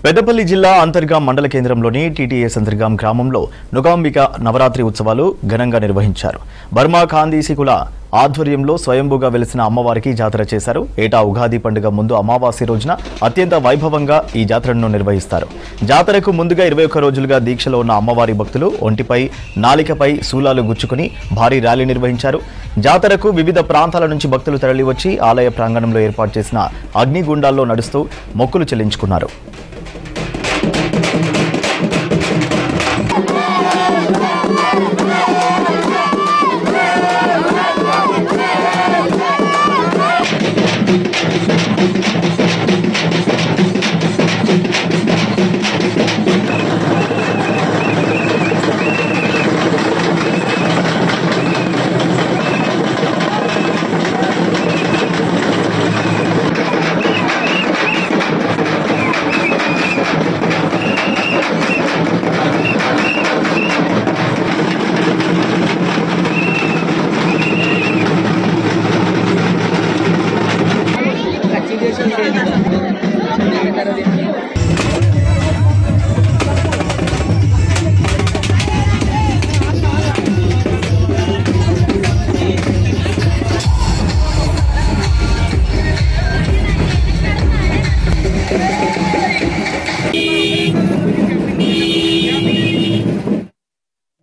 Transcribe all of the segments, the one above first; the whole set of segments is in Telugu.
పెద్దపల్లి జిల్లా అంతర్గాం మండల కేంద్రంలోని టీటీఎస్ అంతర్గాం గ్రామంలో నుగాంబిక నవరాత్రి ఉత్సవాలు ఘనంగా నిర్వహించారు. బర్మా ఖాందీసికుల ఆధ్వర్యంలో స్వయంభూగా వెలిసిన అమ్మవారికి జాతర చేశారు. ఏటా ఉగాది పండుగ ముందు అమావాస్య రోజున అత్యంత వైభవంగా ఈ జాతరను నిర్వహిస్తారు. జాతరకు ముందుగా 21 రోజులుగా దీక్షలో ఉన్న అమ్మవారి భక్తులు ఒంటిపై నాలికపై శూలాలు గుచ్చుకుని భారీ ర్యాలీ నిర్వహించారు. జాతరకు వివిధ ప్రాంతాల నుంచి భక్తులు తరలివచ్చి ఆలయ ప్రాంగణంలో ఏర్పాటు చేసిన అగ్నిగుండాల్లో నడుస్తూ మొక్కులు చెల్లించుకున్నారు.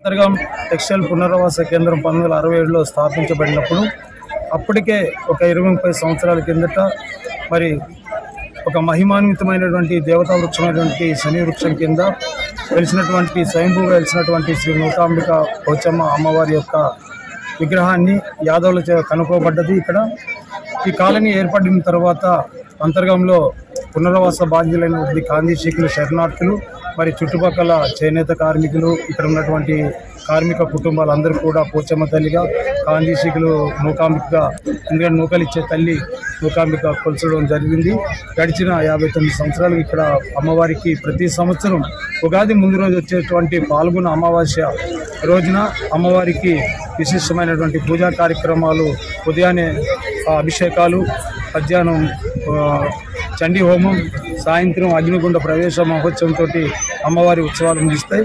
అంతర్గాం టెక్స్టైల్ పునరావాస కేంద్రం 1967లో స్థాపించబడినప్పుడు అప్పటికే ఒక 20-30 సంవత్సరాల కిందట మరి ఒక మహిమాన్వితమైనటువంటి దేవతా వృక్షమైనటువంటి శని వృక్షం కింద వెలిసినటువంటి స్వయంభూగా వెలిసినటువంటి శ్రీ నూకాంబిక పోచమ్మ అమ్మవారి యొక్క విగ్రహాన్ని యాదవుల కనుక్కోబడ్డది. ఇక్కడ ఈ కాలనీ ఏర్పడిన తర్వాత అంతర్గాంలో పునరావాస బాధ్యులైనటువంటి ఖాందీశీకులు శరణార్థులు మరి చుట్టుపక్కల చేనేత కార్మికులు ఇక్కడ ఉన్నటువంటి కార్మిక కుటుంబాలందరూ కూడా పోచమ్మ తల్లిగా ఖాందీశీకులు నూకాంబికగా ఎందుకంటే నూకలు ఇచ్చే తల్లి నూకాంబిక కొలుచడం జరిగింది. గడిచిన 59 సంవత్సరాలు ఇక్కడ అమ్మవారికి ప్రతి సంవత్సరం ఉగాది ముందు రోజు వచ్చేటువంటి పాల్గొన అమావాస్య రోజున అమ్మవారికి విశిష్టమైనటువంటి పూజా కార్యక్రమాలు, ఉదయాన్నే అభిషేకాలు, మధ్యాహ్నం చండీ హోమం, సాయంత్రం అగ్నిగుండ ప్రవేశ మహోత్సవంతో అమ్మవారి ఉత్సవాలు ముగిస్తాయి.